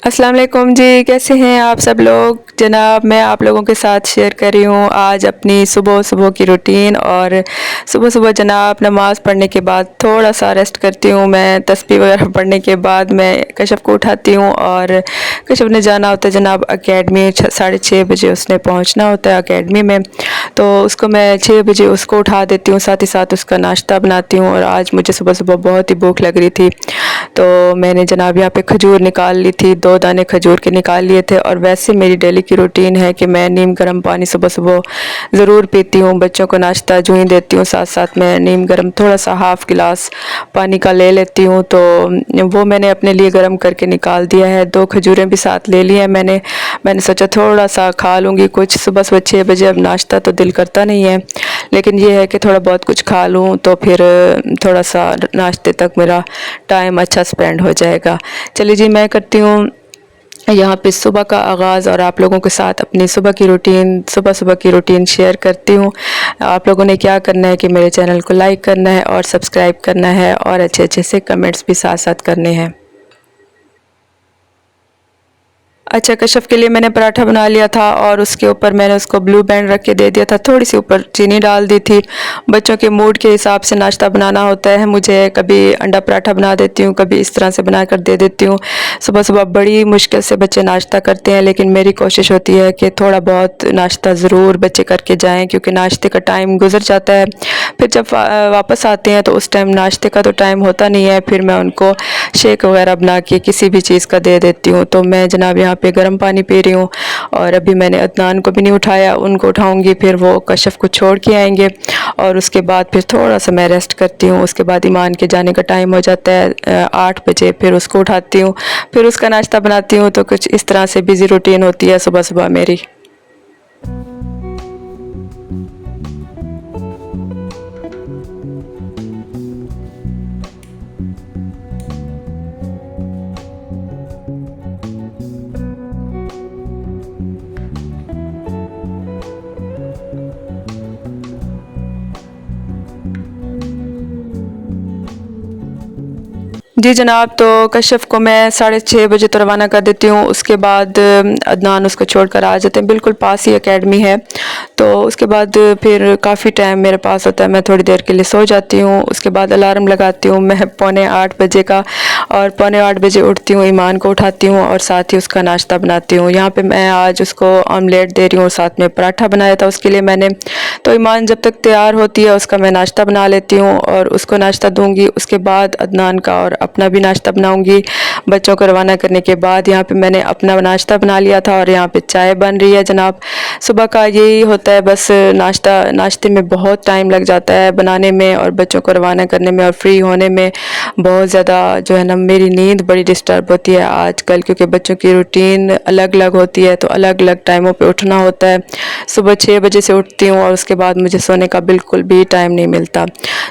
अस्सलाम वालेकुम जी, कैसे हैं आप सब लोग? जनाब मैं आप लोगों के साथ शेयर कर रही हूँ आज अपनी सुबह-सुबह की रूटीन और सुबह-सुबह जनाब नमाज़ पढ़ने के बाद थोड़ा-सा रेस्ट करती हूँ मैं, तस्बीह वगैरह पढ़ने के बाद मैं कशफ़ को उठाती हूँ और कशफ़ ने जाना होता है जनाब अकेडमी 6 बजे उसने पहुँचना होता है अकेडमी में, तो उसको मैं 6 बजे उसको उठा देती हूँ, साथ ही साथ उसका नाश्ता बनाती हूँ और आज मुझे सुबह-सुबह बहुत ही भूख लग रही थी, तो मैंने जनाब यहाँ पे खजूर निकाल ली थी, 2 दाने खजूर के निकाल लिए थे और वैसे मेरी डेली की रूटीन है कि मैं नीम गर्म पानी सुबह-सुबह ज़रूर पीती हूँ, बच्चों को नाश्ता जो ही देती हूँ, साथ-साथ मैं नीम गर्म थोड़ा-सा हाफ़ गिलास पानी का ले लेती हूँ, तो वो मैंने अपने लिए गर्म करके निकाल दिया है। 2 खजूरें भी साथ ले ली हैं मैंने सोचा थोड़ा-सा खा लूँगी कुछ, सुबह-सुबह 6 बजे अब नाश्ता तो दिल करता नहीं है, लेकिन ये है कि थोड़ा बहुत कुछ खा लूँ तो फिर थोड़ा-सा नाश्ते तक मेरा टाइम अच्छा स्पेंड हो जाएगा। चलिए जी मैं करती हूँ यहाँ पे सुबह का आगाज़ और आप लोगों के साथ अपनी सुबह-सुबह की रूटीन शेयर करती हूँ। आप लोगों ने क्या करना है कि मेरे चैनल को लाइक करना है और सब्सक्राइब करना है और अच्छे-अच्छे से कमेंट्स भी साथ-साथ करने हैं। अच्छा कशफ़ के लिए मैंने पराठा बना लिया था और उसके ऊपर मैंने उसको ब्लू बैंड रख के दे दिया था, थोड़ी-सी ऊपर चीनी डाल दी थी। बच्चों के मूड के हिसाब से नाश्ता बनाना होता है, मुझे कभी अंडा पराठा बना देती हूँ, कभी इस तरह से बनाकर दे देती हूँ। सुबह-सुबह बड़ी मुश्किल से बच्चे नाश्ता करते हैं, लेकिन मेरी कोशिश होती है कि थोड़ा बहुत नाश्ता ज़रूर बच्चे करके जाएँ क्योंकि नाश्ते का टाइम गुज़र जाता है। फिर जब वापस आते हैं तो उस टाइम नाश्ते का तो टाइम होता नहीं है, फिर मैं उनको शेक वगैरह बना के किसी भी चीज़ का दे देती हूँ। तो मैं जनाब यहाँ पे गर्म पानी पी रही हूँ और अभी मैंने अदनान को भी नहीं उठाया, उनको उठाऊँगी फिर वो कशफ़ को छोड़ के आएँगे और उसके बाद फिर थोड़ा-सा मैं रेस्ट करती हूँ। उसके बाद ईमान के जाने का टाइम हो जाता है 8 बजे, फिर उसको उठाती हूँ, फिर उसका नाश्ता बनाती हूँ, तो कुछ इस तरह से बिज़ी रूटीन होती है सुबह-सुबह मेरी। जी जनाब, तो कशफ़ को मैं 6:30 बजे तो रवाना कर देती हूँ, उसके बाद अदनान उसको छोड़कर आ जाते हैं, बिल्कुल पास ही अकेडमी है, तो उसके बाद फिर काफ़ी टाइम मेरे पास होता है, मैं थोड़ी देर के लिए सो जाती हूँ, उसके बाद अलार्म लगाती हूँ मैं पौने 8 बजे का और पौने 8 बजे उठती हूँ, ईमान को उठाती हूँ और साथ ही उसका नाश्ता बनाती हूँ। यहाँ पे मैं आज उसको ऑमलेट दे रही हूँ और साथ में पराठा बनाया था उसके लिए मैंने, तो ईमान जब तक तैयार होती है उसका मैं नाश्ता बना लेती हूँ और उसको नाश्ता दूँगी, उसके बाद अदनान का और अपना भी नाश्ता बनाऊँगी। बच्चों को रवाना करने के बाद यहाँ पे मैंने अपना नाश्ता बना लिया था और यहाँ पे चाय बन रही है जनाब। सुबह का यही होता है बस नाश्ते में बहुत टाइम लग जाता है बनाने में और बच्चों को रवाना करने में और फ्री होने में बहुत ज़्यादा जो है ना मेरी नींद बड़ी डिस्टर्ब होती है आजकल क्योंकि बच्चों की रूटीन अलग-अलग होती है, तो अलग-अलग टाइमों पे उठना होता है। सुबह 6 बजे से उठती हूँ और उसके बाद मुझे सोने का बिल्कुल भी टाइम नहीं मिलता।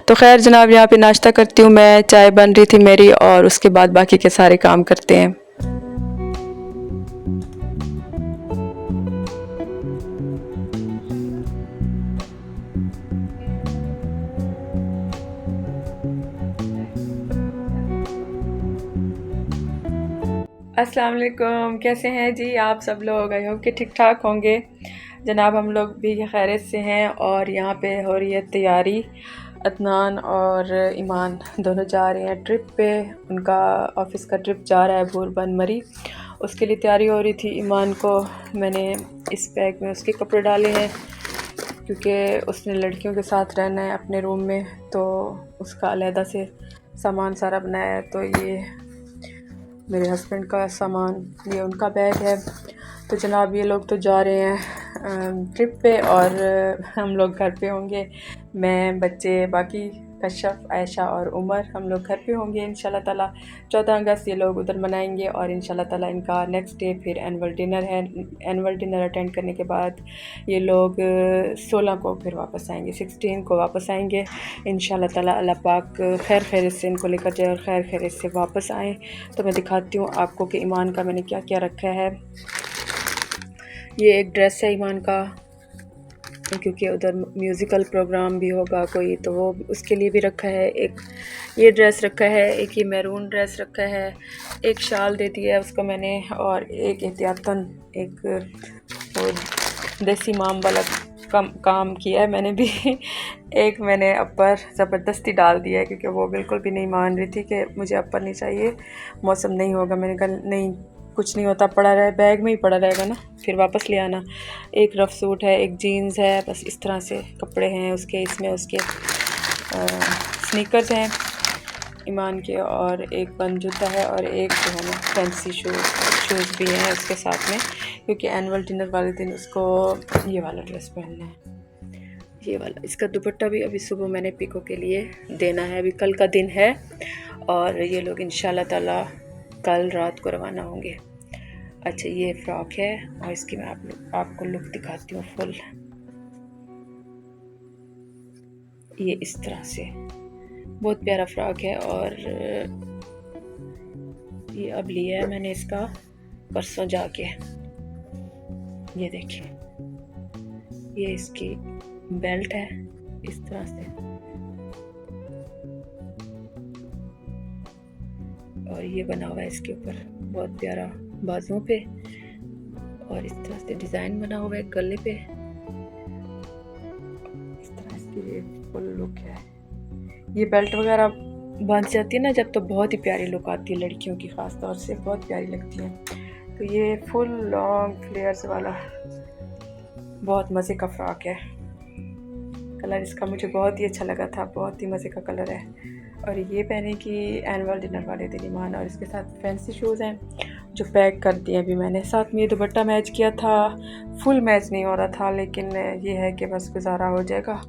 तो ख़ैर जनाब यहाँ पे नाश्ता करती हूँ मैं, चाय बन रही थी मेरी और उसके बाद बाकी के सारे काम करते हैं। अस्सलाम वालेकुम, कैसे हैं जी आप सब लोग? आई होप कि ठीक-ठाक होंगे। जनाब हम लोग भी खैरियत से हैं और यहाँ पे हो रही है तैयारी। अदनान और ईमान दोनों जा रहे हैं ट्रिप पे, उनका ऑफ़िस का ट्रिप जा रहा है भूर बनमरी, उसके लिए तैयारी हो रही थी। ईमान को मैंने इस बैग में उसके कपड़े डाले हैं क्योंकि उसने लड़कियों के साथ रहना है अपने रूम में, तो उसका अलहदा से सामान सारा बनाया है। तो ये मेरे हस्बैंड का सामान, ये उनका बैग है। तो जनाब ये लोग तो जा रहे हैं ट्रिप पे और हम लोग घर पे होंगे, मैं, बच्चे, बाकी कशफ़, आयशा और उमर, हम लोग घर पे होंगे इंशाल्लाह ताला। 14 अगस्त ये लोग उधर मनाएंगे और इंशाल्लाह ताला इनका नेक्स्ट डे फिर एनुअल डिनर है। एनुअल डिनर अटेंड करने के बाद ये लोग 16 को फिर वापस आएंगे, 16 को वापस आएंगे इंशाल्लाह ताला। अल्लाह पाक खैर खैरियत से इनको लेकर जाए और खैर खैरियत से वापस आएँ। तो मैं दिखाती हूँ आपको कि ईमान का मैंने क्या क्या रखा है। ये एक ड्रेस है ईमान का, क्योंकि उधर म्यूज़िकल प्रोग्राम भी होगा कोई, तो वो उसके लिए भी रखा है। एक ये ड्रेस रखा है, एक ये मैरून ड्रेस रखा है, एक शाल दे दिया है उसको मैंने, और एक एहतियातन एक वो देसी माम वाला काम किया है मैंने भी एक मैंने अपर ज़बरदस्ती डाल दिया है क्योंकि वो बिल्कुल भी नहीं मान रही थी कि मुझे अपर नहीं चाहिए, मौसम नहीं होगा। मैंने कहा नहीं कुछ नहीं होता, पड़ा रहे बैग में ही पड़ा रहेगा ना, फिर वापस ले आना। एक रफ़ सूट है, एक जीन्स है, बस इस तरह से कपड़े हैं उसके, इसमें उसके स्नीकर्स हैं ईमान के, और एक बंद जूता है, और एक जो है ना फैंसी शूज़ भी हैं उसके साथ में, क्योंकि एनुअल डिनर वाले दिन उसको ये वाला ड्रेस पहनना है, ये वाला। इसका दुपट्टा भी अभी सुबह मैंने पिको के लिए देना है, अभी कल का दिन है, और ये लोग इंशाल्लाह ताला कल रात को रवाना होंगे। अच्छा ये फ्रॉक है, और इसकी मैं आपको लुक दिखाती हूँ फुल। ये इस तरह से बहुत प्यारा फ्रॉक है, और ये अब लिया है मैंने इसका परसों जाके। ये देखिए, ये इसकी बेल्ट है इस तरह से, और ये बना हुआ है इसके ऊपर बहुत प्यारा बाजुओं पे, और इस तरह से डिज़ाइन बना हुआ है गले पे, इस तरह इसकी फुल लुक है। ये बेल्ट वगैरह बांध जाती है ना जब, तो बहुत ही प्यारी लुक आती है लड़कियों की, ख़ास तौर से बहुत प्यारी लगती है। तो ये फुल लॉन्ग फ्लेयर्स वाला बहुत मज़े का फ्रॉक है, कलर इसका मुझे बहुत ही अच्छा लगा था, बहुत ही मज़े का कलर है। और ये पहने की एनुअल डिनर वाले दिन ईमान, और इसके साथ फैंसी शूज़ हैं जो पैक कर दिए अभी मैंने। साथ में ये दुपट्टा मैच किया था, फुल मैच नहीं हो रहा था, लेकिन ये है कि बस गुजारा हो जाएगा।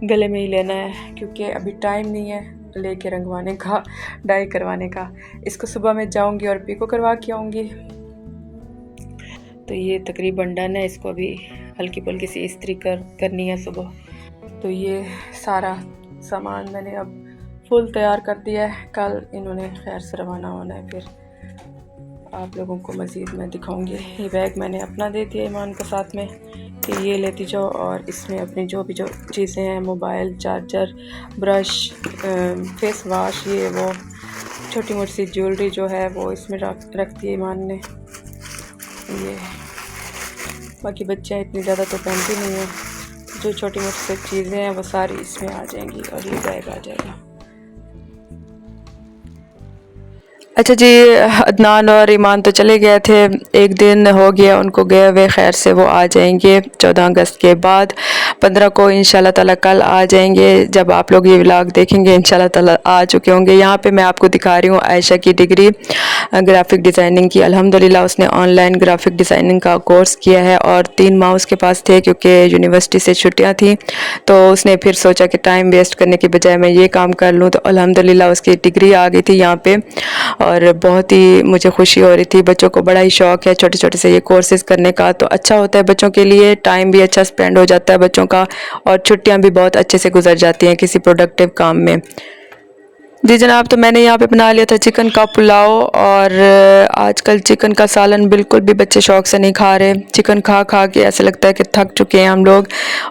गले में ही लेना है क्योंकि अभी टाइम नहीं है लेके रंगवाने का, डाई करवाने का। इसको सुबह में जाऊंगी और पिको करवा के आऊँगी। तो ये तकरीबन डन है, इसको अभी हल्की फुल्की सी इस्त्री करनी है सुबह। तो ये सारा सामान मैंने अब फुल तैयार कर दिया है, कल इन्होंने खैर से रवाना होना है, फिर आप लोगों को मज़ीद मैं दिखाऊंगी। ये बैग मैंने अपना दे दिया ईमान को साथ में कि ये लेती जाओ, और इसमें अपनी जो चीज़ें हैं, mobile charger, brush, face wash, ये वो छोटी मोटी सी ज्वेलरी जो है वो इसमें रख दी ईमान ने। ये बाकी बच्चे इतनी ज़्यादा तो पहनती नहीं है, जो छोटी मोटी सी चीज़ें हैं वो सारी इसमें आ जाएंगी, और ये बैग आ जाएगा। अच्छा जी, अदनान और ईमान तो चले गए थे, एक दिन हो गया उनको गए हुए, खैर से वो आ जाएंगे 14 अगस्त के बाद। 15 को इंशाल्लाह ताला कल आ जाएंगे। जब आप लोग ये व्लॉग देखेंगे इंशाल्लाह ताला आ चुके होंगे। यहाँ पे मैं आपको दिखा रही हूँ आयशा की डिग्री ग्राफिक डिज़ाइनिंग की। अल्हम्दुलिल्लाह उसने ऑनलाइन ग्राफिक डिज़ाइनिंग का कोर्स किया है, और 3 माह उसके पास थे क्योंकि यूनिवर्सिटी से छुट्टियाँ थी, तो उसने फिर सोचा कि टाइम वेस्ट करने के बजाय मैं ये काम कर लूँ। तो अल्हम्दुलिल्लाह उसकी डिग्री आ गई थी यहाँ पे, और बहुत ही मुझे खुशी हो रही थी। बच्चों को बड़ा ही शौक़ है छोटे छोटे से ये कोर्सेज़ करने का, तो अच्छा होता है बच्चों के लिए, टाइम भी अच्छा स्पेंड हो जाता है बच्चों का, और छुट्टियाँ भी बहुत अच्छे से गुजर जाती हैं किसी प्रोडक्टिव काम में। जी जनाब, तो मैंने यहाँ पे बना लिया था चिकन का पुलाव, और आजकल चिकन का सालन बिल्कुल भी बच्चे शौक़ से नहीं खा रहे। चिकन खा खा के ऐसा लगता है कि थक चुके हैं हम लोग,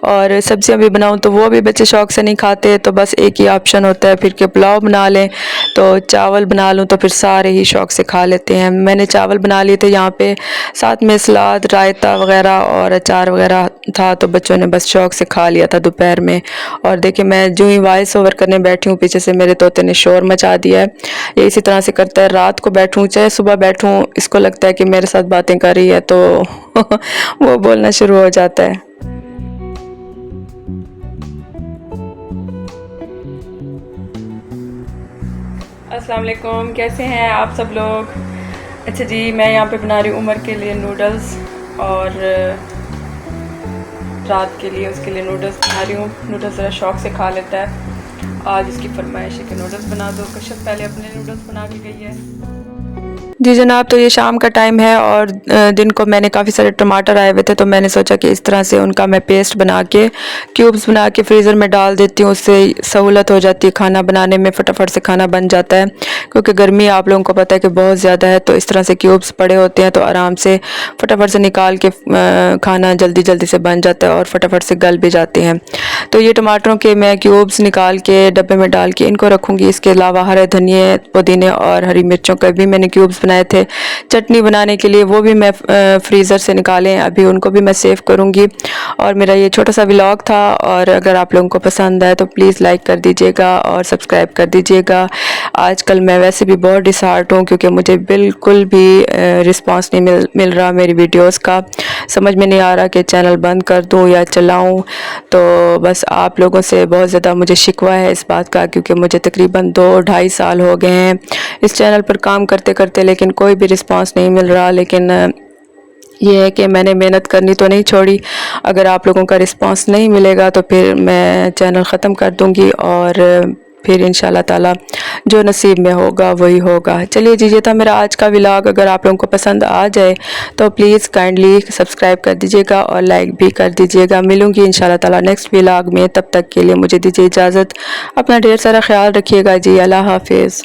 और सब्जियाँ भी बनाऊँ तो वो भी बच्चे शौक़ से नहीं खाते। तो बस एक ही ऑप्शन होता है फिर कि पुलाव बना लें, तो चावल बना लूँ तो फिर सारे ही शौक़ से खा लेते हैं। मैंने चावल बना लिए थे यहाँ पे, साथ में सलाद, रायता वगैरह और अचार वगैरह था, तो बच्चों ने बस शौक़ से खा लिया था दोपहर में। और देखिए मैं जो ही वॉइस ओवर करने बैठी हूँ, पीछे से मेरे तोते ने शोर मचा दिया है। ये इसी तरह से करता है, रात को बैठूं चाहे सुबह बैठूं, इसको लगता है कि मेरे साथ बातें कर रही है, तो वो बोलना शुरू हो जाता है। अस्सलाम वालेकुम, कैसे हैं आप सब लोग। अच्छा जी, मैं यहाँ पे बना रही हूँ उमर के लिए नूडल्स, और रात के लिए उसके लिए नूडल्स बना रही हूँ। नूडल्स ज़रा शौक़ से खा लेता है। आज इसकी फरमाइश है कि नूडल्स बना दो। कश्यप पहले अपने नूडल्स बना के गई है। जी जनाब, तो ये शाम का टाइम है और दिन को मैंने काफ़ी सारे टमाटर आए हुए थे, तो मैंने सोचा कि इस तरह से उनका मैं पेस्ट बना के क्यूब्स बना के फ्रीज़र में डाल देती हूँ। उससे सहूलत हो जाती है खाना बनाने में, फटाफट से खाना बन जाता है क्योंकि गर्मी आप लोगों को पता है कि बहुत ज़्यादा है। तो इस तरह से क्यूब्स पड़े होते हैं तो आराम से फटाफट से निकाल के खाना जल्दी जल्दी से बन जाता है और फटाफट से गल भी जाते हैं। तो ये टमाटरों के मैं क्यूब्स निकाल के डब्बे में डाल के इनको रखूँगी। इसके अलावा हरे धनिए, पुदीने और हरी मिर्चों का भी मैंने क्यूब्स बनाए थे चटनी बनाने के लिए, वो भी मैं फ्रीज़र से निकाले हैं अभी, उनको भी मैं सेव करूँगी। और मेरा ये छोटा सा व्लॉग था और अगर आप लोगों को पसंद आए तो प्लीज़ लाइक कर दीजिएगा और सब्सक्राइब कर दीजिएगा। आजकल मैं वैसे भी बहुत डिसहार्ट हूँ क्योंकि मुझे बिल्कुल भी रिस्पांस नहीं मिल रहा मेरी वीडियोस का। समझ में नहीं आ रहा कि चैनल बंद कर दूँ या चलाऊँ। तो बस आप लोगों से बहुत ज़्यादा मुझे शिकवा है इस बात का क्योंकि मुझे तकरीबन 2-2.5 साल हो गए हैं इस चैनल पर काम करते करते, लेकिन कोई भी रिस्पांस नहीं मिल रहा। लेकिन ये है कि मैंने मेहनत करनी तो नहीं छोड़ी। अगर आप लोगों का रिस्पांस नहीं मिलेगा तो फिर मैं चैनल ख़त्म कर दूँगी और फिर इंशाल्लाह ताला जो नसीब में होगा वही होगा। चलिए जी, ये था मेरा आज का व्लॉग। अगर आप लोगों को पसंद आ जाए तो प्लीज़ काइंडली सब्सक्राइब कर दीजिएगा और लाइक भी कर दीजिएगा। मिलूँगी इंशाल्लाह ताला नेक्स्ट व्लॉग में, तब तक के लिए मुझे दीजिए इजाज़त। अपना ढेर सारा ख्याल रखिएगा जी। अल्लाह हाफिज़।